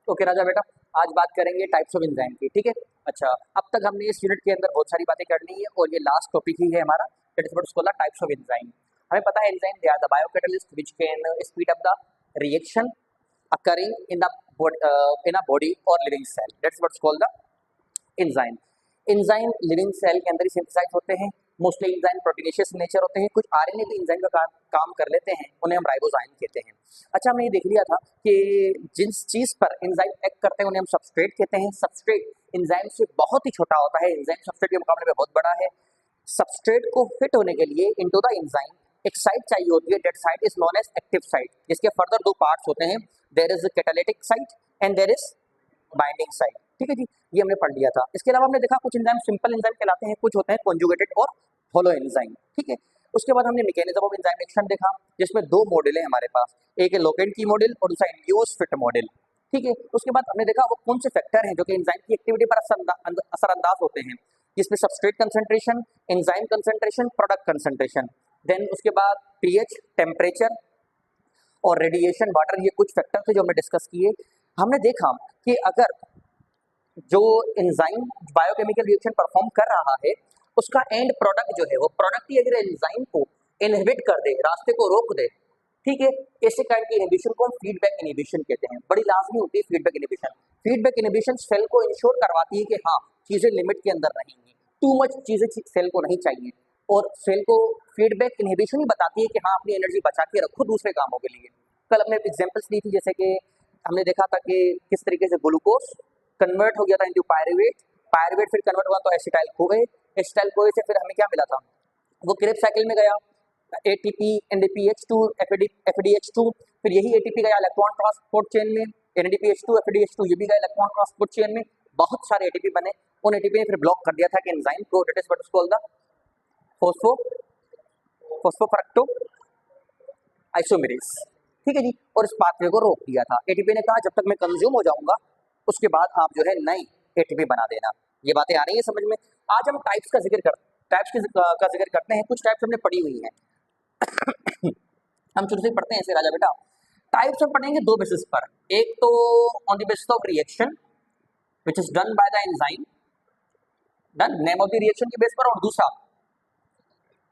Okay राजा बेटा, आज बात करेंगे टाइप्स ऑफ एंजाइम की, ठीक है। अच्छा, अब तक हमने इस यूनिट के अंदर बहुत सारी बातें कर ली है और ये लास्ट टॉपिक ही है हमारा, that is what is called the types of enzyme. हमें पता है enzyme they are the biocatalyst which can speed up the reaction occurring in a body or living cell, that's what's called the enzyme. Enzyme living cell के अंदर ही synthesise होते हैं। Mostly enzyme proteinaceous nature होते हैं। कुछ RNA भी enzyme का काम कर लेते हैं, उन्हें हम राइबोजाइम कहते हैं। अच्छा, हमने ये देख लिया था कि जिस चीज पर एंजाइम एक्ट करते हैं उन्हें हम सबस्ट्रेट कहते हैं। सबस्ट्रेट एंजाइम से बहुत ही छोटा होता है, एंजाइम सबस्ट्रेट के मुकाबले में बहुत बड़ा है। सबस्ट्रेट को फिट होने के लिए इनटू द एंजाइम एक साइट चाहिए होती है, that site is known as active site, जिसके फर्दर दो पार्ट्स होते हैं, there is catalytic site and there is binding site, ठीक है जी। ये हमने पढ़ लिया था। इसके अलावा हमने देखा कुछ एंजाइम सिंपल एंजाइम कहलाते हैं, कुछ होते हैं कॉन्जुगेटेड और होलो एंजाइम, ठीक है। उसके बाद हमने मैकेनिज्म ऑफ एंजाइम एक्शन देखा, जिसमें दो मॉडल है हमारे पास, एक है लोकेंट की मॉडल और दूसरा इंड्यूस फिट मॉडल, ठीक है। उसके बाद हमने देखा वो कौन से फैक्टर हैं जो कि एंजाइम की एक्टिविटी पर असरअंदाज होते हैं, जिसमें substrate concentration, enzyme concentration, product concentration, then उसके बाद पीएच, टेम्परेचर और रेडिएशन, वाटर, ये कुछ फैक्टर थे जो हमने डिस्कस किए। हमने देखा कि अगर जो एंजाइम बायोकेमिकल रिएक्शन परफॉर्म कर रहा है उसका एंड प्रोडक्ट जो है वो प्रोडक्ट ही अगर एंजाइम को इनहिबिट कर दे, रास्ते को रोक दे, ठीक है, ऐसे काइंड की इनहिबिशन को हम फीडबैक इनहिबिशन कहते हैं। बड़ी लाजमी होती है feedback inhibition. Feedback inhibition cell को इंश्योर करवाती है कि हाँ, चीजें लिमिट के अंदर रहेंगी, टू मच चीजें सेल को नहीं चाहिए, और सेल को फीडबैक इनहिबिशन ही बताती है कि हाँ, अपनी एनर्जी बचा के रखो दूसरे कामों के लिए। कल हमने एग्जाम्पल्स दी थी, जैसे कि हमने देखा था कि किस तरीके से ग्लूकोज कन्वर्ट हो गया था इनटू पायरुवेट, पायरुवेट फिर कन्वर्ट हुआ तो एसिटाइल कोए, एसिटाइल कोए से फिर हमें क्या मिला था, वो क्रेब साइकिल में गया, एटीपी, एनडीपीएच2, एफडीएच2, फिर यही एटीपी गया इलेक्ट्रॉन ट्रांसपोर्ट चेन में, एनडीपीएच2, एफडीएच2 ये भी गया इलेक्ट्रॉन ट्रांसपोर्ट चेन में, बहुत सारे एटीपी बने। उन एटीपी ने फिर ब्लॉक कर दिया था कि एंजाइम को, that is what is called the phosphofructo isomerase, ठीक है जी, और इस पाथवे को रोक दिया था। एटीपी ने कहा जब तक मैं कंज्यूम हो जाऊंगा उसके बाद आप जो है नई एटीपी बना देना। ये बातें आ रही है समझ में। आज हम टाइप्स का जिक्र करते हैं। कुछ टाइप्स हमने पढ़ी हुई हैं हम शुरू से पढ़ते हैं ऐसे राजा बेटा। टाइप्स हम पढ़ेंगे दो बेसिस पर, एक तो on the basis of reaction which is done by the enzyme, done name of the reaction की बेस पर, और दूसरा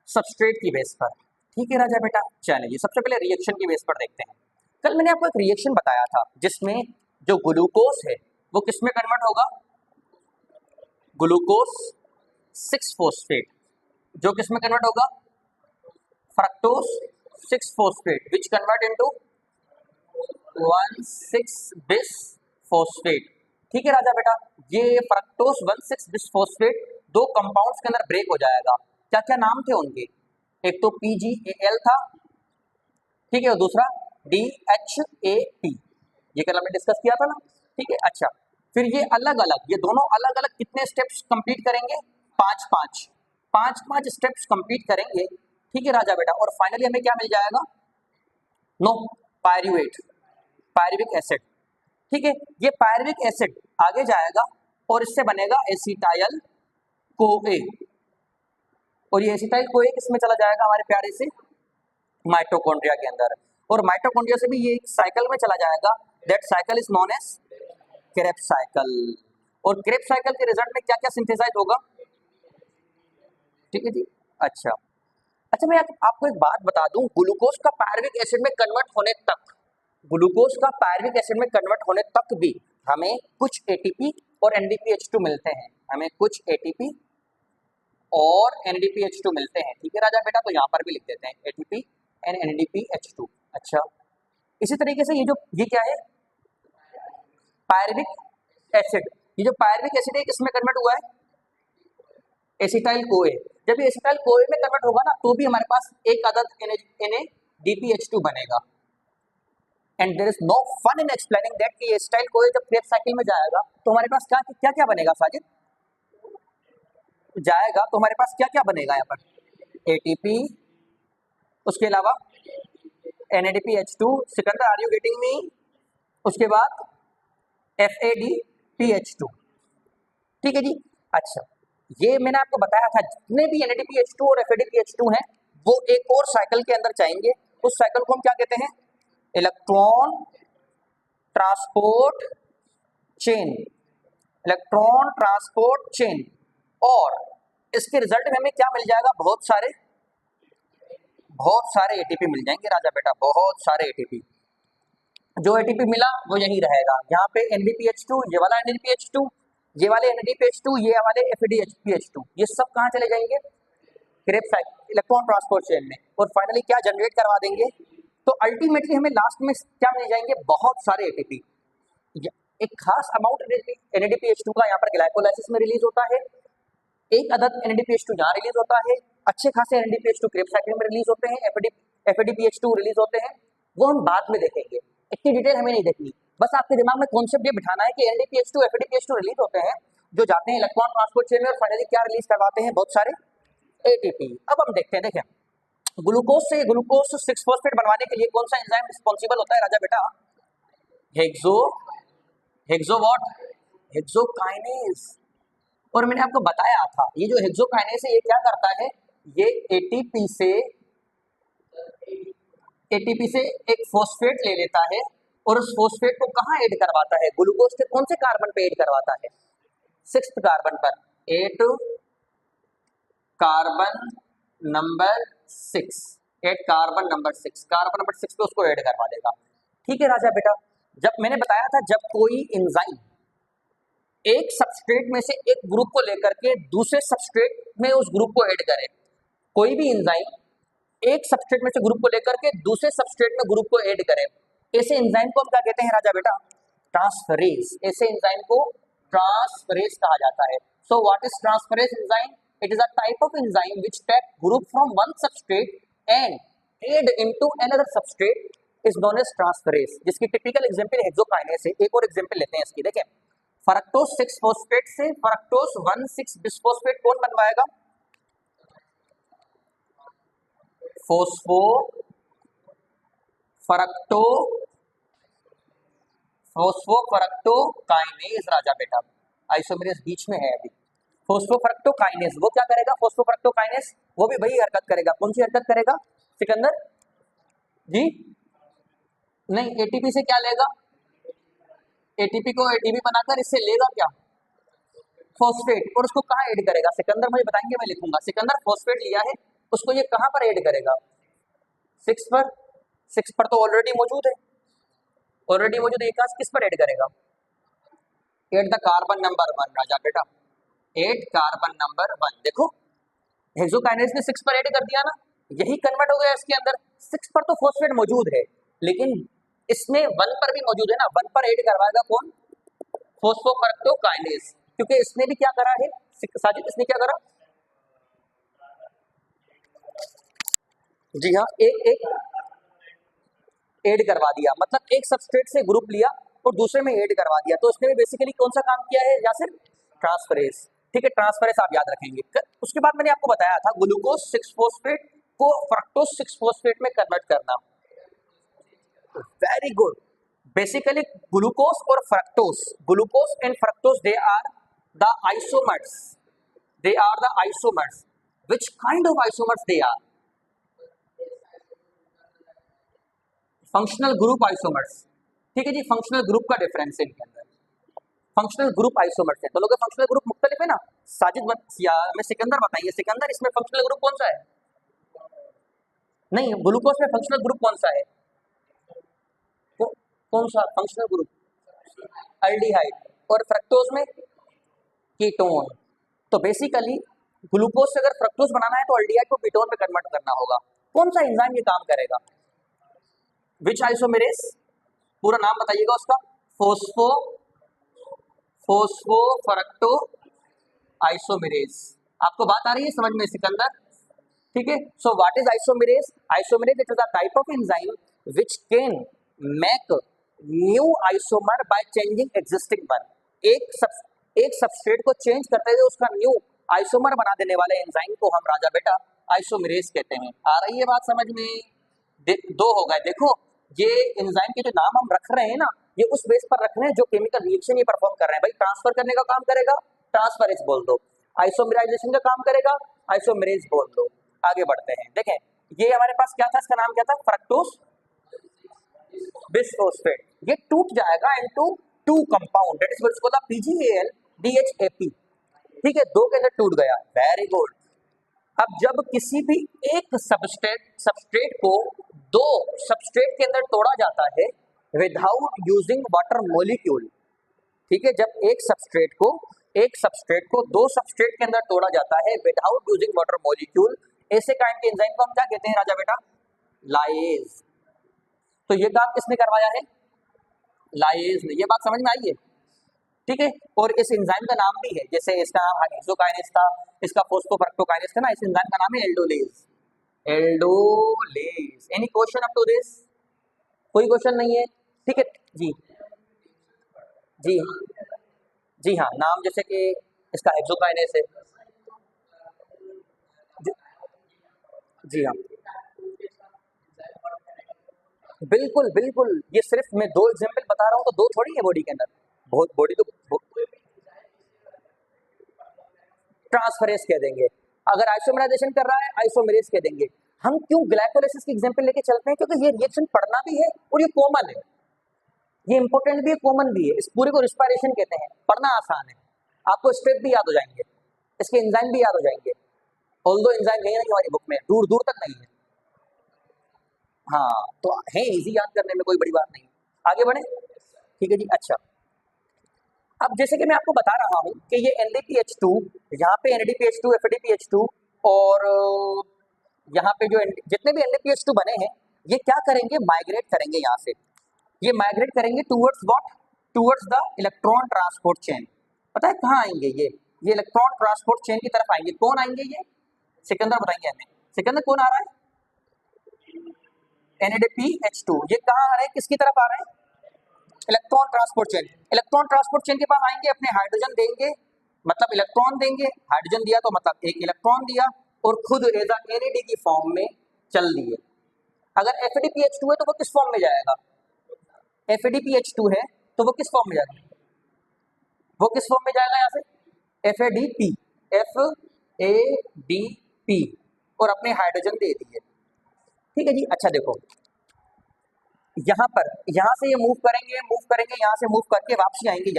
सबस्ट्रेट की बेस पर, ठीक है राजा बेटा। चलिए सबसे पहले रिएक्शन की बेस पर देखते हैं। कल मैंने आपको एक रिएक्शन बताया था जिसमें जो ग्लूकोज है वो किस में कन्वर्ट होगा, ग्लूकोज 6 फॉस्फेट, जो किस में कन्वर्ट होगा, fructose 6 phosphate which convert into 1,6 bis phosphate, ठीक है राजा बेटा। ये फ्रक्टोज 1,6 बिस फॉस्फेट दो कंपाउंड्स के अंदर ब्रेक हो जाएगा। क्या क्या नाम थे उनके, एक तो PgAl था, ठीक है, और दूसरा DHAP, ये कल हमने डिस्कस किया था ना, ठीक है। अच्छा, फिर ये अलग अलग, ये दोनों अलग अलग कितने स्टेप्स कंप्लीट करेंगे, पांच स्टेप्स कंप्लीट करेंगे, ठीक है राजा बेटा। और फाइनली हमें क्या मिल जाएगा, नो पायरुवेट, पायरुविक एसिड, ठीक है। ये पायरुविक एसिड आगे जाएगा और इससे बनेगा एसिटाइल कोए, और ये एसिटाइल कोए किसमें चला जाएगा, हमारे प्यारे से माइटोकॉन्ड्रिया के अंदर, और माइटोकॉन्ड्रिया से भी ये एक साइकिल में चला जाएगा, that cycle is known as Krebs cycle. और क्रेब्स साइकिल के रिजल्ट में क्या क्या सिंथेसाइज होगा, ठीक है जी। अच्छा, मैं आपको एक बात बता दूं, ग्लूकोज का पायरुविक एसिड में कन्वर्ट होने तक, ग्लूकोज का पायरुविक एसिड में कन्वर्ट होने तक भी हमें कुछ एटीपी और एनडीपीएच2 मिलते हैं, हमें कुछ एटीपी और एनडीपीएच2 मिलते हैं, ठीक है राजा बेटा। तो यहाँ पर भी लिख देते हैं एटीपी एंड एनडीपीएच2। अच्छा, इसी तरीके से ये क्या है, पायरुविक एसिड, ये जो पायरुविक एसिड है किसमें कन्वर्ट हुआ है, एसिटाइल कोए। जब ये एसिटाइल कोए में कन्वर्ट होगा ना तो भी हमारे पास एक अदद NADPH2 बनेगा, and there is no fun in explaining that कि एसिटाइल कोए जब क्रेब साइकिल में जाएगा तो हमारे पास क्या क्या क्या बनेगा, साजिद जाएगा तो हमारे पास क्या क्या बनेगा, यहाँ पर ATP, उसके अलावा NADPH2, Sikandar are you getting me, उसके बाद FADPH2, ठीक है जी। अच्छा, ये मैंने आपको बताया था जितने भी NADPH2 और FADPH2 हैं वो एक और साइकिल के अंदर जाएंगे, उस साइकिल को हम क्या कहते हैं, electron transport chain, electron transport chain, और इसके रिजल्ट में हमें क्या मिल जाएगा, बहुत सारे एटीपी मिल जाएंगे राजा बेटा, बहुत सारे एटीपी। जो एटीपी मिला वो यही रहेगा, यहाँ पे NDPH2, ये वाला NDPH2, ये वाले NDPH2, ये वाले FADPH2, ये सब कहाँ चले जाएंगे, Krebs cycle electron transport chain में, और फाइनली क्या जनरेट करवा देंगे, तो अल्टीमेटली हमें लास्ट में क्या मिल जाएंगे, बहुत सारे एटीपी। एक खास अमाउंट NADPH2 का यहाँ पर ग्लाइकोलाइसिस में रिलीज होता है, एक अदद NADPH2 यहाँ रिलीज होता है, अच्छे खासे NADPH2 क्रेब्स साइकिल में रिलीज होते हैं, FADPH2 रिलीज होते हैं, वो हम बाद में देखेंगे, इतनी डिटेल हमें नहीं देखनी, बस आपके दिमाग में कॉन्सेप्ट ये बिठाना है कि NADPH2 FADPH2 रिलीज होते हैं, जो जाते हैं इलेक्ट्रॉन ट्रांसपोर्ट चेन में, और फाइनली क्या रिलीज करवाते हैं, बहुत सारे एटीपी। अब हम देखते हैं, देखें ग्लूकोज से ग्लूकोज 6 फॉस्फेट बनवाने के लिए कौन सा एंजाइम रिस्पॉन्सिबल होता है राजा बेटा, हेक्सोकाइनेज। और मैंने आपको बताया था ये जो हेक्सोकाइनेज है ये क्या करता है, ये एटीपी से एक फॉस्फेट ले लेता है और उस फॉस्फेट को कहाँ ऐड करवाता है, ग्लूकोज के कौन से कार्बन पे ऐड करवाता है, 6th कार्बन पर, 8 कार्बन नंबर 6, 8 कार्बन नंबर 6 पे उसको ऐड करवा देगा। ठीक है राजा बेटा, जब मैंने बताया था जब कोई एंजाइम एक सबस्ट्रेट में से एक ग्रुप को लेकर के दूसरे सबस्ट्रेट में उस ग्रुप को ऐड करे, कोई भी एंजाइम एक सबस्ट्रेट में से ग्रुप को लेकर के दूसरे सबस्ट्रेट में ग्रुप को ऐड करे, ऐसे एंजाइम को हम क्या कहते हैं राजा बेटा, ट्रांसफरेज। ऐसे एंजाइम को ट्रांसफरेज कहा जाता है। So what is transferase enzyme, it is a type of enzyme which take group from one substrate and add into another substrate is known as transferase, जिसकी टिपिकल एग्जांपल हेक्सोकाइनेज है। एक और example लेते हैं इसकी, देखें फरक्टोज 6 फॉस्फेट से फरक्टोज 1,6 बिस्फोस्फेट कौन बनवाएगा, फोस्फोफरक्टोकाइनेज राजा बेटा, आइसोमेरेज बीच में है अभी। फोस्फोफरक्टोकाइनेज वो क्या करेगा, फोस्फोफरक्टोकाइनेज वो भी वही हरकत करेगा, कौन सी हरकत करेगा सिकंदर जी, नहीं एटीपी से क्या लेगा, एटीपी को एटीपी बनाकर इससे लेगा क्या, फॉस्फेट, और उसको कहाँ ऐड करेगा, सिकंदर मुझे बताएंगे, मैं लिखूंगा। सिकंदर फॉस्फेट लिया है, उसको ये कहाँ पर ऐड करेगा, 6 पर, 6 पर तो ऑलरेडी मौजूद है, ऑलरेडी मौजूद है, किस पर ऐड करेगा, 8 द कार्बन नंबर 1 राजा बेटा, 8 कार्बन नंबर 1। देखो हेक्सोकाइनेज ने 6 पर ऐड कर दिया ना, यही कन्वर्ट हो गया इसके अंदर, 6 पर तो फॉस्फेट मौजूद है लेकिन इसमें 1 पर भी मौजूद है ना, 1 पर ऐड करवाएगा कौन, फोस्फोफरक्टोकाइनेज, क्योंकि इसने भी क्या करा है साजिद, इसने क्या करा, जी हाँ, एक ऐड करवा दिया, मतलब एक सबस्ट्रेट से ग्रुप लिया और दूसरे में ऐड करवा दिया, तो इसने भी बेसिकली कौन सा काम किया है, या सिर्फ ट्रांसफरेज। ठीक है, ट्रांसफरेज आप याद रखेंगे। उसके बाद मैंने आपको बताया था ग्लूकोज 6 फॉस्फेट को फ्रक्टोज 6 फॉस्फेट में कन्वर्ट करना, वेरी गुड। बेसिकली ग्लूकोज और fructose, glucose and fructose they are the isomers, which kind of isomers they are, functional group isomers. ठीक है जी, फंक्शनल ग्रुप का डिफरेंस है इनके अंदर, फंक्शनल ग्रुप आइसोमर्स है, तो लोग फंक्शनल ग्रुप मुख्तलिफ है ना, साजिद या मैं सिकंदर बताइए, सिकंदर इसमें फंक्शनल ग्रुप कौन सा है, नहीं ग्लूकोज में फंक्शनल ग्रुप कौन सा है, कौन सा फंक्शनल ग्रुप, अल्डिहाइड, और फ्रक्टोज में कीटोन। तो बेसिकली ग्लूकोज से अगर फ्रक्टोज बनाना है तो अल्डिहाइड को कीटोन में कन्वर्ट करना होगा। कौन सा एंजाइम ये काम करेगा, विच आइसोमेरेज, पूरा नाम बताइएगा उसका, फोस्फोफरक्टो आइसोमेरेज। आपको बात आ रही है समझ में सिकंदर, ठीक है। So what is isomerase, isomerase it is a type of enzyme which can make new isomer by changing existing one. एक सबस्ट्रेट को चेंज करते हुए उसका न्यू आइसोमर बना देने वाले एंजाइम को हम राजा बेटा आइसोमेरेज कहते हैं। आ रही है बात समझ में, दो हो गए। देखो ये एंजाइम के जो नाम हम रख रहे हैं ना, ये उस बेस पर रख रहे हैं जो केमिकल रिएक्शन ये परफॉर्म कर रहे हैं। भाई ट्रांसफर करने का काम करेगा, ट्रांसफरेज बोल दो, आइसोमेराइजेशन का काम करेगा, आइसोमेरेज बोल दो। आगे बढ़ते हैं, देखें ये हमारे पास क्या था, इसका नाम क्या था, फ्रक्टोज बिस्फोस्फेट। ये टूट जाएगा into two compound that is what is called PgAl DHAP, ठीक है, दो के अंदर टूट गया, वेरी गुड। अब जब किसी भी एक सबस्ट्रेट को दो सबस्ट्रेट के अंदर तोड़ा जाता है विदाउट यूजिंग वाटर मॉलिक्यूल, ठीक है, जब एक सबस्ट्रेट को दो सबस्ट्रेट के अंदर तोड़ा जाता है विदाउट यूजिंग वाटर मॉलिक्यूल, ऐसे काइंड के एंजाइम को हम क्या कहते हैं राजा बेटा? लाइज। तो ये काम किसने करवाया है? लाइज ने। ये बात समझ में आई है, ठीक है। और इस एंजाइम का नाम भी है, जैसे इसका नाम हेक्सोकाइनेज था, इसका फोस्फोफ्रक्टोकाइनेज था ना, इस एंजाइम का नाम है aldolase. Aldolase. Any question up to this? कोई क्वेश्चन नहीं है, ठीक है जी। जी जी हाँ, नाम जैसे कि इसका हेक्सोकाइनेज है। जी हाँ, बिल्कुल बिल्कुल। ये सिर्फ मैं दो एग्जाम्पल बता रहा हूँ, तो दो थोड़ी है बॉडी के अंदर, बहुत बॉडी तो ट्रांसफरेज कह देंगे। अगर आइसोमराइजेशन कर रहा है आइसोमेरेज कह देंगे। हम क्यों ग्लाइकोलाइसिस की एग्जांपल लेके चलते हैं? क्योंकि ये रिएक्शन पढ़ना भी है और ये कॉमन है, ये इंपॉर्टेंट भी है, कॉमन भी है। इस पूरे को रिस्पायरेशन कहते हैं, पढ़ना आसान है, आपको स्टेप भी याद हो जाएंगे, इसके एंजाइम भी याद हो जाएंगे। ऑल्दो एंजाइम है नहीं हमारी बुक में, दूर दूर तक नहीं है। हाँ, तो है इजी याद करने में, कोई बड़ी बात नहीं। आगे बढ़े, ठीक है जी। अच्छा, अब जैसे कि मैं आपको बता रहा हूँ कि ये NaDPH2, यहाँ पे NaDPH2 FADPH2 और यहाँ पे जो जितने भी NaDPH2 बने हैं, ये क्या करेंगे? माइग्रेट करेंगे यहाँ से। ये माइग्रेट करेंगे towards what? Towards the electron transport chain. पता है कहाँ आएंगे ये इलेक्ट्रॉन ट्रांसपोर्ट चेन की तरफ आएंगे। कौन आएंगे? ये सिकंदर बताएंगे हमें। सिकंदर कौन आ रहा है? NaDPH2। ये कहाँ आ रहे हैं? किसकी तरफ आ रहे हैं? Electron transport chain. Electron transport chain के पास आएंगे, अपने हाइड्रोजन देंगे, मतलब इलेक्ट्रॉन देंगे, हाइड्रोजन दिया तो मतलब एक इलेक्ट्रॉन दिया, और खुद एज NAD की फॉर्म में चल दिए। अगर FADPH2 है तो वो किस फॉर्म में जाएगा? FADPH2 है तो वो किस फॉर्म में जाएगा? वो किस फॉर्म में जाएगा? यहाँ से FADP, FADP, और अपने हाइड्रोजन दे दिए, ठीक है जी। अच्छा देखो, यहाँ पर, यहाँ से ये मूव करेंगे, यहाँ से मूव करके वापसी आएंगे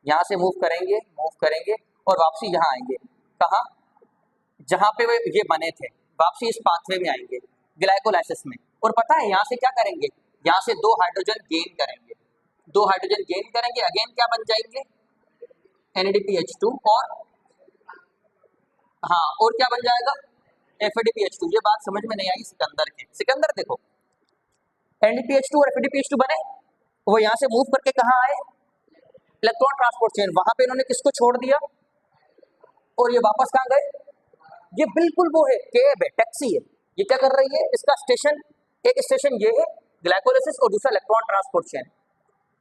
यहाँ से मूव करेंगे और वापसी यहाँ आएंगे। कहाँ? जहाँ पे ये बने थे, वापसी इस पाथवे में आएंगे, ग्लाइकोलाइसिस में। और पता है यहाँ से क्या करेंगे? यहाँ से दो हाइड्रोजन गेन करेंगे, अगेन क्या बन जाएंगे? NaDPH2, और हाँ, और क्या बन जाएगा? FADPH2। ये बात समझ में नहीं आई सिकंदर के। सिकंदर देखो, NaDPH2 और FADPH2 बने, वो यहाँ से मूव करके कहाँ आए? Electron transport chain. वहां पे इन्होंने किसको छोड़ दिया और ये वापस कहाँ गए? ये बिल्कुल वो है, कैब है, टैक्सी है। ये क्या कर रही है? इसका स्टेशन, एक स्टेशन ये है ग्लाइकोलाइसिस और दूसरा इलेक्ट्रॉन ट्रांसपोर्ट चेन।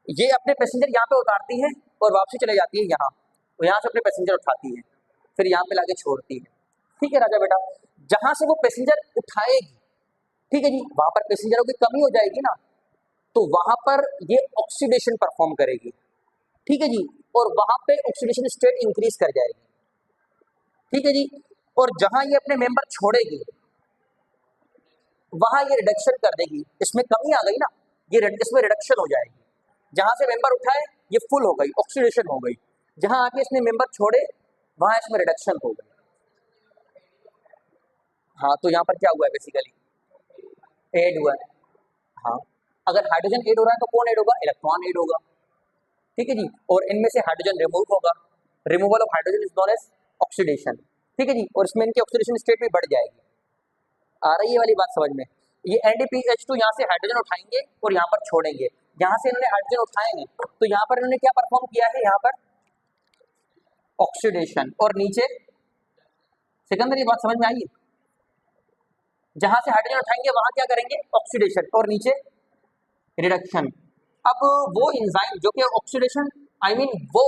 ये अपने पैसेंजर यहाँ पे उतारती है और वापसी चले जाती है यहाँ, और यहाँ से अपने पैसेंजर उठाती है, फिर यहाँ पे लाके छोड़ती है, ठीक है राजा बेटा। जहां से वो पैसेंजर उठाएगी, ठीक है जी, वहां पर पैसेंजरों की कमी हो जाएगी ना, तो वहां पर ये ऑक्सीडेशन परफॉर्म करेगी, ठीक है जी, और वहां पे ऑक्सीडेशन स्टेट इंक्रीज कर जाएगी, ठीक है जी। और जहां ये अपने मेंबर छोड़ेगी वहां ये रिडक्शन कर देगी, इसमें कमी आ गई ना, इसमें रिडक्शन हो जाएगी। जहां से मेंबर उठाए ये फुल हो गई, ऑक्सीडेशन हो गई, जहां आके इसने मेंबर छोड़े वहां इसमें रिडक्शन हो गई। हाँ, तो यहाँ पर क्या हुआ है? बेसिकली एड हुआ है। हाँ, अगर हाइड्रोजन एड हो रहा है तो कौन एड होगा? इलेक्ट्रॉन एड होगा, ठीक है जी। और इनमें से हाइड्रोजन रिमूव होगा, removal of hydrogen is known as oxidation, ठीक है जी। और इसमें इनकी ऑक्सीडेशन स्टेट भी बढ़ जाएगी। आ रही है वाली बात समझ में? ये NaDPH2 यहाँ से हाइड्रोजन उठाएंगे और यहाँ पर छोड़ेंगे। यहाँ से इन्होंने हाइड्रोजन उठाए हैं तो यहाँ पर इन्होंने क्या परफॉर्म किया है? यहाँ पर ऑक्सीडेशन, और नीचे सिकंदर, ये बात समझ में आई? जहां से हाइड्रोजन उठाएंगे वहां क्या करेंगे? ऑक्सीडेशन, और नीचे रिडक्शन। अब वो एंजाइम जो कि ऑक्सीडेशन, आई मीन वो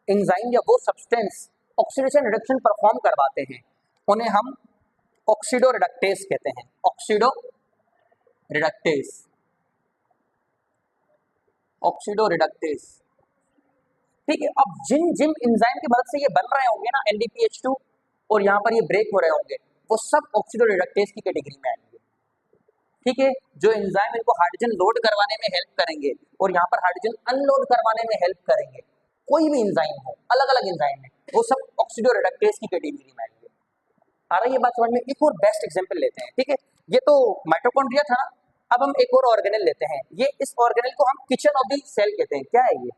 एंजाइम या वो सब्सटेंस ऑक्सीडेशन रिडक्शन परफॉर्म करवाते हैं, उन्हें हम ऑक्सीडो रिडक्टेस कहते हैं। ऑक्सीडो रिडक्टेस, ऑक्सीडो रिडक्टेस, ठीक है। अब जिन जिन एंजाइम की मदद से ये बन रहे होंगे ना NaDPH2, और यहाँ पर ये ब्रेक हो रहे होंगे, वो सब ऑक्सीडो रिडक्टेस की कैटेगरी में आएंगे, ठीक है, जो एंजाइम इनको हाइड्रोजन लोड करवाने में हेल्प करेंगे और यहाँ पर हाइड्रोजन अनलोड करवाने में हेल्प करेंगे। कोई भी एंजाइम हो, अलग अलग एंजाइम है, वो सब ऑक्सीडोरेडक्टेज की कैटेगरी में आएंगे। आ रही है बात समझ में? एक और बेस्ट एग्जांपल लेते हैं, ठीक है, ये तो माइटोकॉन्ड्रिया था ना, अब हम एक और ऑर्गेनेल लेते हैं। ये इस ऑर्गेनेल को हम किचन ऑफ द सेल कहते हैं। क्या है ये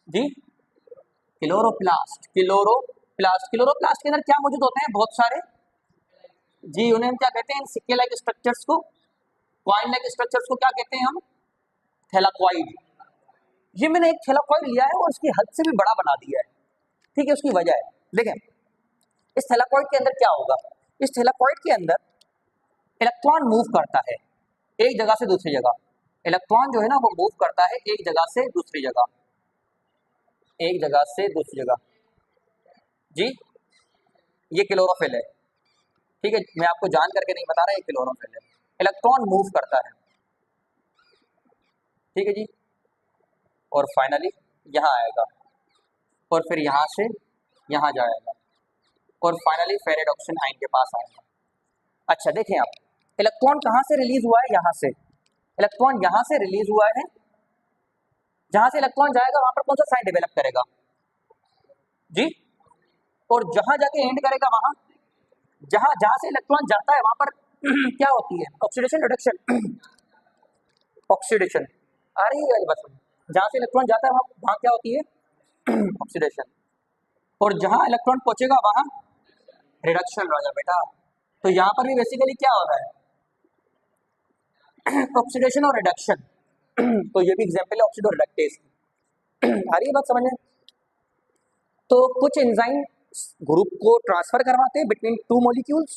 जी? क्लोरोप्लास्ट। क्लोरोप्लास्ट के अंदर क्या मौजूद होते हैं? बहुत सारे जी, उन्हें हम क्या कहते हैं? सिक्के लाइक स्ट्रक्चर्स को, कॉइन लाइक स्ट्रक्चर्स को क्या कहते हैं हम? थैलाकॉइड। ये मैंने एक थैलाकॉइड लिया है और उसकी हद से भी बड़ा बना दिया है, ठीक है, उसकी वजह है, देखें इस थैलाकॉइड के अंदर क्या होगा। इस थैलाकॉइड के अंदर इलेक्ट्रॉन मूव करता है एक जगह से दूसरी जगह। इलेक्ट्रॉन जो है ना वो मूव करता है एक जगह से दूसरी जगह, एक जगह से दूसरी जगह। जी, ये क्लोरोफिल है, ठीक है, मैं आपको जान करके नहीं बता रहा, ये क्लोरोफिल है। इलेक्ट्रॉन मूव करता है, ठीक है जी, और फाइनली यहाँ आएगा और फिर यहाँ से यहाँ जाएगा और फाइनली फेरेडॉक्सिन आयन के पास आएगा। अच्छा देखें आप, इलेक्ट्रॉन कहाँ से रिलीज हुआ है? यहाँ से। इलेक्ट्रॉन यहाँ से रिलीज हुआ है, जहाँ से इलेक्ट्रॉन जाएगा वहां पर कौन सा साइन डेवलप करेगा जी? और जहाँ जाके एंड करेगा वहां, जहाँ जहाँ से इलेक्ट्रॉन जाता है वहां पर क्या होती है? Oxidation reduction. ऑक्सीडेशन आ रही है बस, जहाँ से इलेक्ट्रॉन जाता है वहां क्या होती है? ऑक्सीडेशन। और जहाँ इलेक्ट्रॉन पहुंचेगा वहां रिडक्शन हो जाएगा बेटा। तो यहाँ पर भी बेसिकली क्या हो रहा है? ऑक्सीडेशन और रिडक्शन। तो ये भी एग्जांपल है ऑक्सीडो रिडक्टेज। आ रही है बात समझ में? तो कुछ एंजाइम ग्रुप को ट्रांसफर करवाते हैं बिटवीन टू मॉलिक्यूल्स,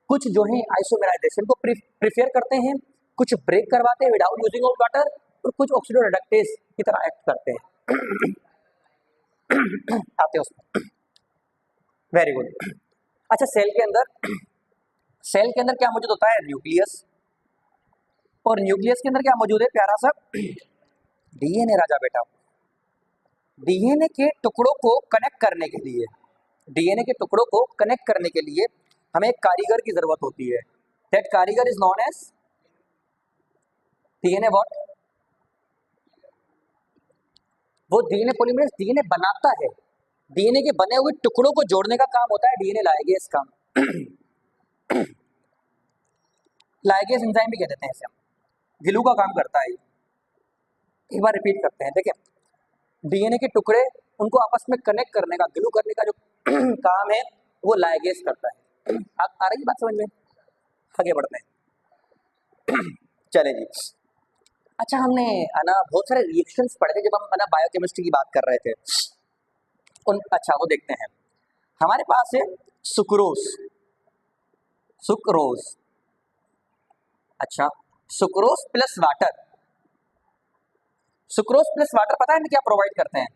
कुछ जो है आइसोमेराइजेशन को प्रिफेयर करते हैं, कुछ ब्रेक करवाते हैं विदाउट यूजिंग ऑफ वाटर, और कुछ ऑक्सीडो रिडक्टेज की तरह एक्ट करते हैं। आते हैं उसमें, वेरी गुड। अच्छा, सेल के अंदर क्या मौजूद होता है? न्यूक्लियस। और न्यूक्लियस के अंदर क्या मौजूद है? प्यारा सा डीएनए राजा बेटा। डीएनए के टुकड़ों को कनेक्ट करने के लिए, डीएनए के टुकड़ों को कनेक्ट करने के लिए हमें एक कारीगर की जरूरत होती है। दैट कारीगर is known as DNA what? वो डीएनए पॉलीमरेज डीएनए बनाता है। डीएनए के बने हुए टुकड़ों को जोड़ने का काम होता है डीएनए लाइगेज का। लाइगेज एंजाइम भी कह देते हैं इसे हम, ग्लू का काम करता है। एक बार रिपीट करते हैं, देखिए डीएनए के टुकड़े उनको आपस में कनेक्ट करने का, ग्लू करने का जो काम है वो लाइगेज करता है। आ रही बात समझ में? आगे बढ़ते हैं। चले जी। अच्छा, हमने ना बहुत सारे रिएक्शंस पढ़े थे जब हम ना बायोकेमिस्ट्री की बात कर रहे थे। अच्छा वो देखते हैं, हमारे पास है सुक्रोज। सुक्रोज, अच्छा sucrose plus water. Sucrose plus water पता है हमें क्या प्रोवाइड करते हैं?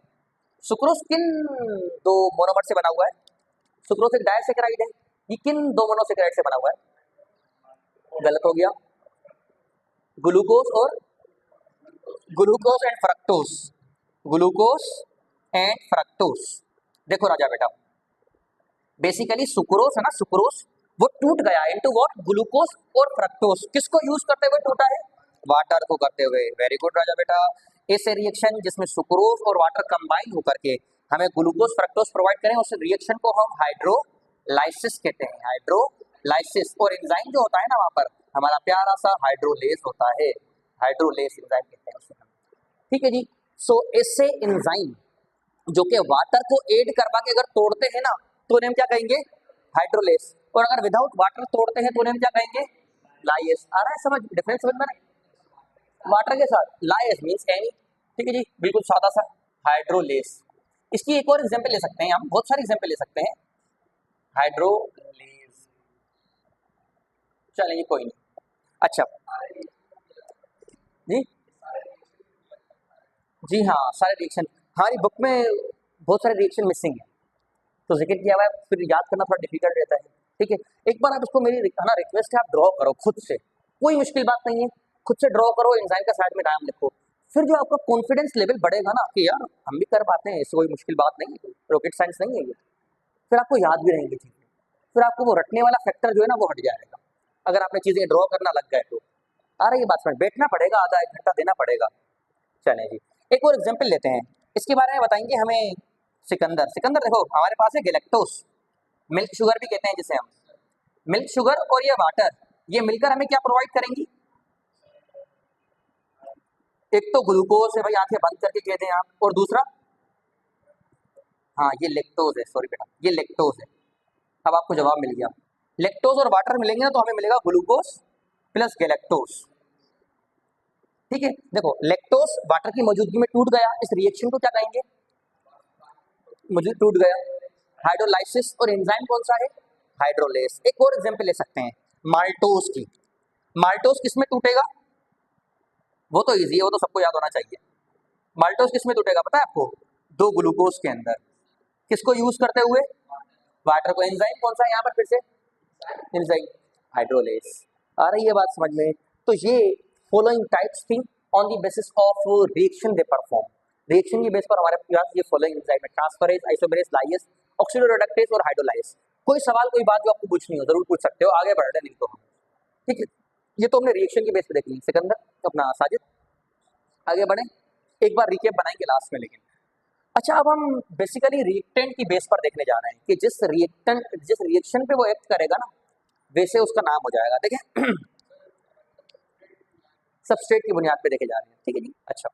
सुक्रोज किन दो मोनोमर से बना हुआ है? सुक्रोज एक डाइसैकेराइड है, ये किन दो मोनोसैकेराइड से बना हुआ है? गलत हो गया, ग्लूकोज और glucose and fructose. Glucose and fructose. देखो राजा बेटा, बेसिकली सुक्रोज है ना, सुक्रोज वो टूट गया इनटू व्हाट? ग्लूकोज और फ्रक्टोज। किसको यूज करते हुए टूटा है? वाटर को करते हुए। वेरी गुड राजा बेटा। ऐसे रिएक्शन जिसमें सुक्रोज और वाटर कंबाइन होकर के हमें ग्लूकोज फ्रक्टोज प्रोवाइड करें, उस रिएक्शन को हम हाइड्रोलाइसिस कहते हैं। हाइड्रोलाइसिस। और एंजाइम जो होता है ना वहां पर हमारा प्यारा सा हाइड्रोलेस होता है। हाइड्रोलेस एंजाइम कहते हैं उसे हम, ठीक है जी। सो ऐसे एंजाइम जो कि वाटर को ऐड करवा के अगर तोड़ते हैं ना तो उन्हें हम क्या कहेंगे? हाइड्रोलेस। और अगर विदाउट वाटर तोड़ते हैं तो उन्हें हम क्या कहेंगे? लाइएस। आ रहा है समझ? डिफरेंस समझ में? वाटर के साथ लाइएस मींस एनी, ठीक है जी, बिल्कुल सादा सा हाइड्रोलेस। इसकी एक और एग्जांपल ले सकते हैं हम, बहुत सारे एग्जांपल ले सकते हैं हाइड्रोलेस। चलेंगे कोई नहीं। अच्छा जी, जी हाँ, सारे रिएक्शन हमारी बुक में बहुत सारे रिएक्शन मिसिंग है तो जिक्र किया हुआ है, फिर याद करना थोड़ा डिफिकल्ट रहता है, ठीक है। एक बार आप इसको मेरी ना रिक्वेस्ट है, आप ड्रॉ करो खुद से, कोई मुश्किल बात नहीं है, खुद से ड्रॉ करो, एंजाइम का साइड में नाम लिखो। फिर जो आपका कॉन्फिडेंस लेवल बढ़ेगा ना कि यार हम भी कर पाते हैं, इससे कोई मुश्किल बात नहीं है, रॉकेट साइंस नहीं है ये, फिर आपको याद भी रहेंगी चीजें, फिर आपको वो रटने वाला फैक्टर जो है ना वो हट जाएगा। अगर आपने चीजें ड्रॉ करना लग गए तो। आ रही है बात समझ? बैठना पड़ेगा, आधा एक घंटा देना पड़ेगा। चलें जी, एक और एग्जाम्पल लेते हैं, इसके बारे में बताएंगे हमें सिकंदर। सिकंदर देखो हमारे पास है गैलेक्टोस, मिल्क शुगर भी कहते हैं जिसे हम। मिल्क शुगर और ये वाटर, ये मिलकर हमें क्या प्रोवाइड करेंगी? एक तो ग्लूकोज है भाई, आंखें बंद करके कह दें आप, और दूसरा हाँ ये लेक्टोज है, सॉरी बेटा ये लेक्टोज है। अब आपको जवाब मिल गया। लेक्टोज और वाटर मिलेंगे ना तो हमें मिलेगा ग्लूकोज प्लस गैलेक्टोज। ठीक है, देखो लेक्टोज वाटर की मौजूदगी में टूट गया, इस रिएक्शन को क्या कहेंगे? मुझे टूट गया। हाइड्रोलाइसिस और एंजाइम कौन सा है? हाइड्रोलेस। एक और एग्जांपल ले सकते हैं माल्टोज की। माल्टोज किस में टूटेगा? वो तो इजी है, वो तो सबको याद होना चाहिए। माल्टोज किस में टूटेगा पता है आपको? दो ग्लूकोज के अंदर। किसको यूज करते हुए? वाटर को। एंजाइम कौन सा है यहाँ पर फिर से? Enzyme hydrolase. आ रही है बात समझ में? तो ये फॉलोइंग टाइप्स थी on the basis of reaction they perform. Reaction की बेस पर हमारे पास ये फॉलोइंग एंजाइम है, ट्रांसफरेज, आइसोमेरेज, लाइएज, ऑक्सीडोरेडक्टेज और हाइड्रोलाइज। कोई सवाल कोई बात जो आपको पूछनी हो जरूर पूछ सकते हो, आगे बढ़ रहे नहीं तो हम। ठीक है, ये तो हमने रिएक्शन की बेस पे देख ली। सिकंदर अपना साजिद आगे बढ़े, एक बार रिकेप बनाएंगे लास्ट में लेकिन। अच्छा अब हम बेसिकली रिएक्टेंट की बेस पर देखने जा रहे हैं कि जिस रिएक्शन पे वो एक्ट करेगा ना वैसे उसका नाम हो जाएगा। देखें सबस्ट्रेट की बुनियाद पे देखे जा रहे हैं। ठीक है जी। अच्छा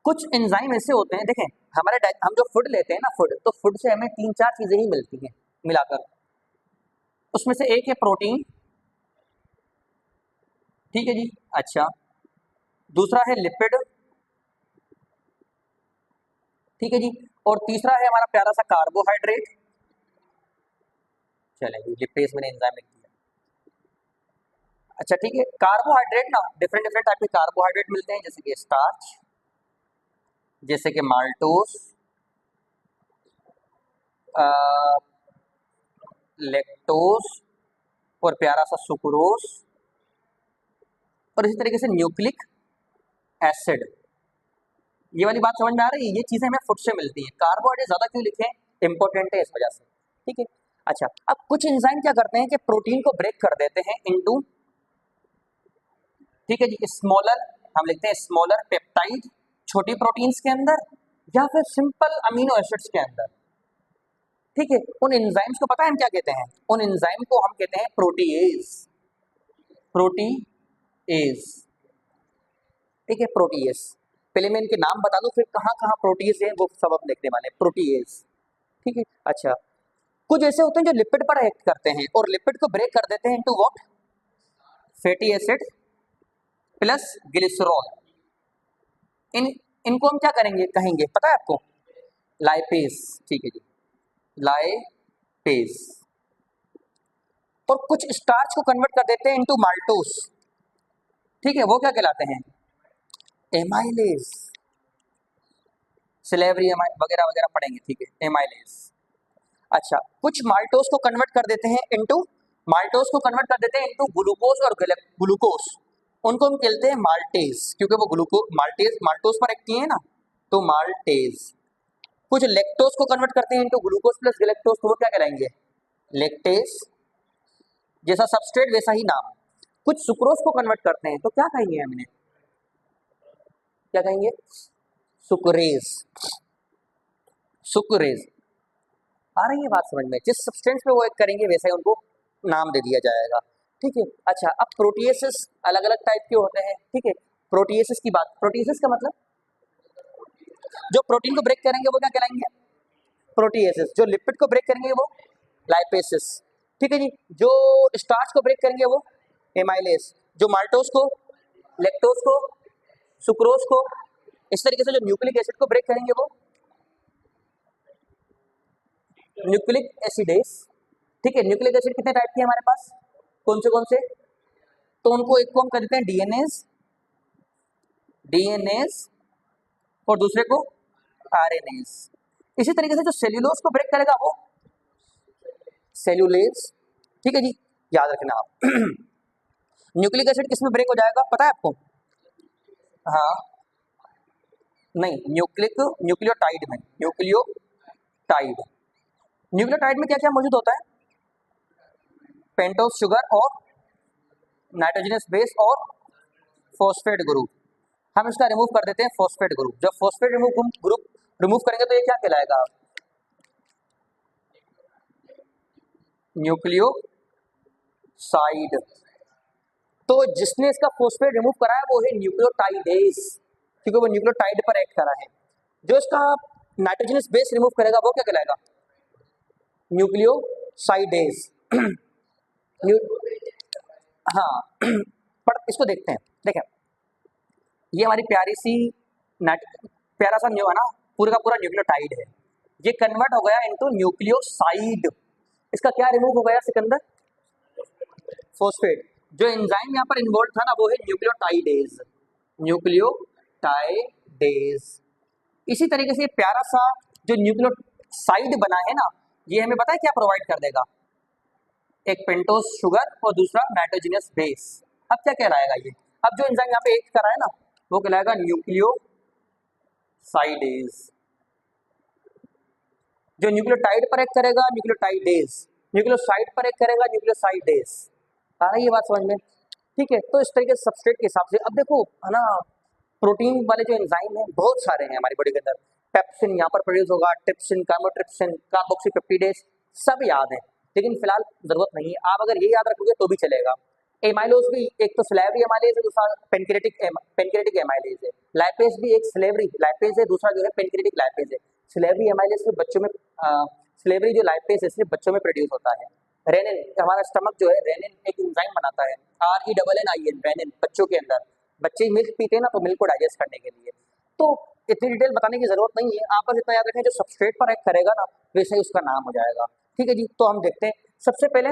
कुछ एंजाइम ऐसे होते हैं, देखें हम जो फूड लेते हैं ना फूड, तो फूड से हमें 3-4 चीजें ही मिलती हैं मिलाकर। उसमें से एक है प्रोटीन, ठीक है जी। अच्छा दूसरा है लिपिड, ठीक है जी। और तीसरा है हमारा प्यारा सा कार्बोहाइड्रेट। चलें जी, लिपेज मैंने एंजाइम लिख दिया। अच्छा ठीक है, कार्बोहाइड्रेट ना डिफरेंट डिफरेंट टाइप के कार्बोहाइड्रेट मिलते हैं, जैसे कि स्टार्च, जैसे कि माल्टोस, लेक्टोस और प्यारा सा सुक्रोस, और इसी तरीके से न्यूक्लिक एसिड। ये वाली बात समझ में आ रही है? ये चीजें हमें फूड से मिलती हैं। कार्बोहाइड्रेट ज्यादा क्यों लिखे हैं? इंपॉर्टेंट है इस वजह से। ठीक है। अच्छा अब कुछ एंजाइम क्या करते हैं कि प्रोटीन को ब्रेक कर देते हैं इनटू, ठीक है जी, स्मॉलर, हम लिखते हैं स्मॉलर पेप्टाइड, छोटी प्रोटीन्स के अंदर या फिर सिंपल अमीनो एसिड्स के अंदर। ठीक है, उन एंजाइम्स को पता है हम क्या कहते हैं? उन एंजाइम को हम कहते हैं प्रोटीएज। प्रोटीएज, ठीक है, प्रोटीएज। पहले मैं इनके नाम बता दूं फिर कहाँ कहाँ प्रोटीएज है वो सब अब लिखने वाले हैं। प्रोटीएज, ठीक है। अच्छा कुछ ऐसे होते हैं जो लिपिड पर एक्ट करते हैं और लिपिड को ब्रेक कर देते हैं into what? Fatty acid plus glycerol. इनको हम क्या करेंगे कहेंगे पता है आपको? लाइपेज, ठीक है जी, लाइपेज। और कुछ स्टार्च को कन्वर्ट कर देते हैं इनटू माल्टोस, ठीक है, वो क्या कहलाते हैं? एमाइलेज। सिलेवरी वगैरह वगैरह पढ़ेंगे, ठीक है, एमाइलेज। अच्छा कुछ माल्टोस को कन्वर्ट कर देते हैं इनटू, माल्टोस को कन्वर्ट कर देते हैं इनटू ग्लूकोज और ग्लूकोज, उनको हम कहते हैं माल्टेज, क्योंकि वो माल्टेज माल्टोस पर एक्ट किए हैं ना, तो माल्टेज। कुछ लेक्टोज को कन्वर्ट करते हैं इनटू ग्लूकोज प्लस गैलेक्टोज, तो वो क्या कहलाएंगे? लेक्टेज। जैसा सबस्ट्रेट वैसा ही नाम। कुछ सुक्रोज को कन्वर्ट करते हैं तो क्या कहेंगे हम इन्हें? क्या कहेंगे? सुक्रेज। सुक्रेज। आ रही है बात समझ में? जिस सब्सटेंस पे वो एक करेंगे वैसा ही उनको नाम दे दिया जाएगा। ठीक है। अच्छा अब प्रोटीएसिस अलग अलग टाइप के होते हैं, ठीक है। प्रोटीएसिस की बात, प्रोटीएसिस का मतलब जो प्रोटीन को ब्रेक करेंगे वो क्या कहलाएंगे? प्रोटीएसिस। जो लिपिड को ब्रेक करेंगे वो लाइपेसिस, ठीक है जी। जो स्टार्च को ब्रेक करेंगे वो एमाइलेस, जो माल्टोस को, लेक्टोज को, सुक्रोज को, इस तरीके से जो न्यूक्लिक एसिड को ब्रेक करेंगे वो न्यूक्लिक एसिडेस, ठीक है। न्यूक्लिक एसिड कितने टाइप के हैं हमारे पास? कौन से? तो उनको एक को हम कहते हैं डीएनएस और दूसरे को आरएनएस। इसी तरीके से जो सेल्यूलोज को ब्रेक करेगा वो सेल्यूलेज, ठीक है जी, याद रखना आप। न्यूक्लिक एसिड किस में ब्रेक हो जाएगा पता है आपको? हाँ नहीं, न्यूक्लियोटाइड में, न्यूक्लियोटाइड में क्या क्या मौजूद होता है? पेंटोस शुगर और नाइट्रोजनस बेस और फॉस्फेट ग्रुप, हम इसका रिमूव कर देते हैं फॉस्फेट ग्रुप। जब फॉस्फेट ग्रुप रिमूव करेंगे तो ये क्या कहलाएगा, न्यूक्लियोसाइड। तो जिसने इसका फॉस्फेट रिमूव करा है वो है न्यूक्लियोटाइडेज, क्योंकि वो न्यूक्लियोटाइड पर एक्ट करा है। जो इसका नाइट्रोजनस बेस रिमूव करेगा वो क्या कहलाएगा, न्यूक्लियोसाइडेज। हाँ पर इसको देखते हैं, देखें ये हमारी प्यारी सी प्यारा सा न्यू है ना, पूरा का पूरा न्यूक्लियोटाइड है, ये कन्वर्ट हो गया इनटू न्यूक्लियोसाइड। इसका क्या रिमूव हो गया सिकंदर, फॉस्फेट। जो एंजाइम यहाँ पर इन्वॉल्व था ना वो है न्यूक्लियोटाइडेज, न्यूक्लियोटाइडेज। इसी तरीके से प्यारा सा जो न्यूक्लियोसाइड बना है ना, ये हमें पता है क्या प्रोवाइड कर देगा, एक पेंटोस शुगर और दूसरा नाइट्रोजनस बेस। अब क्या कहलाएगा ये, अब जो एंजाइम यहाँ पे एक्ट कर रहा है ना वो कहलाएगा न्यूक्लियोसाइडेज। जो न्यूक्लियोटाइड पर एक्ट करेगा न्यूक्लियोटाइडेज, न्यूक्लियोसाइड पर एक्ट करेगा न्यूक्लियोसाइडेज। आ रही है बात समझ में, ठीक है। तो इस तरीके से सबस्ट्रेट के हिसाब से अब देखो है ना, प्रोटीन वाले जो एंजाइम है बहुत सारे हैं हमारी बॉडी के अंदर। पेप्सिन यहाँ पर प्रोड्यूस होगा, ट्रिप्सिन, कार्बोट्रिप्सिन, कार्बोक्सीपेप्टिडेज, सब याद है लेकिन फिलहाल जरूरत नहीं है। आप अगर ये याद रखोगे तो भी चलेगा। एमाइलोज भी एक तो स्लेवरी एमाइलेज है, दूसरा पेनक्रेटिक एमाइलेज है। लाइपेज भी एक स्लेवरी लाइपेज है, दूसरा जो है पेनक्रेटिक लाइपेज है। स्लेवरी एमाइलेज सिर्फ बच्चों में स्लेवरी जो लाइपेज है सिर्फ बच्चों में प्रोड्यूस होता है। रेनिन, हमारा स्टमक जो है रेनिन एक एंजाइम बनाता है, RENNIN, रेनिन। बच्चों के अंदर बच्चे मिल्क पीते हैं ना तो मिल्क को डाइजेस्ट करने के लिए। तो इतनी डिटेल बताने की जरूरत नहीं है, आप बस इतना याद रखें जो सबस्ट्रेट पर एक्ट करेगा ना वैसे ही उसका नाम हो जाएगा, ठीक है जी। तो हम देखते हैं सबसे पहले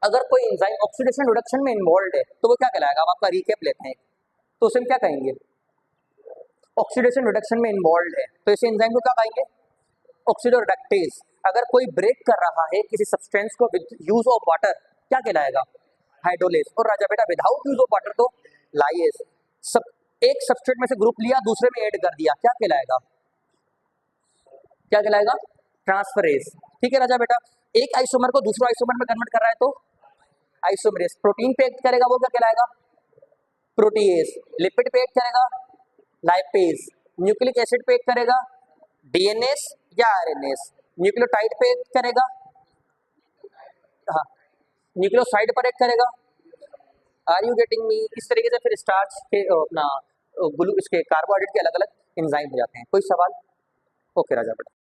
अगर कोई एंजाइम ऑक्सीडेशन रिडक्शन में इन्वॉल्व है तो वो क्या कहलाएगा। अब आपका रिकैप लेते हैं तो उसे हम क्या कहेंगे, ऑक्सीडेशन रिडक्शन में इन्वॉल्व है तो इसे एंजाइम को क्या कहेंगे, ऑक्सीडोरिडक्टेज। अगर कोई ब्रेक कर रहा है किसी सब्सटेंस को विद यूज ऑफ वाटर क्या कहलाएगा, हाइड्रोलेज। और राजा बेटा विदाउट यूज ऑफ वाटर तो लाइएज। सब एक सबस्ट्रेट में से ग्रुप लिया दूसरे में ऐड कर दिया क्या कहलाएगा, क्या कहलाएगा, ट्रांसफरेज। ठीक है राजा बेटा, एक आइसोमर को दूसरे आइसोमर में कन्वर्ट कर रहा है तो आइसोमरेज। प्रोटीन पे एक्ट करेगा वो क्या कहलाएगा, प्रोटीएज। लिपिड पे एक्ट करेगा लाइपेज। न्यूक्लिक एसिड पे एक्ट करेगा डीएनएस या आरएनएस। न्यूक्लियोटाइड पे एक्ट करेगा, हाँ न्यूक्लियोसाइड पर एक्ट करेगा। Are you getting me. इस तरीके से फिर स्टार्च के अपना ग्लू इसके कार्बोहाइड्रेट के अलग अलग एंजाइम हो जाते हैं। कोई सवाल, ओके राजा बेटा।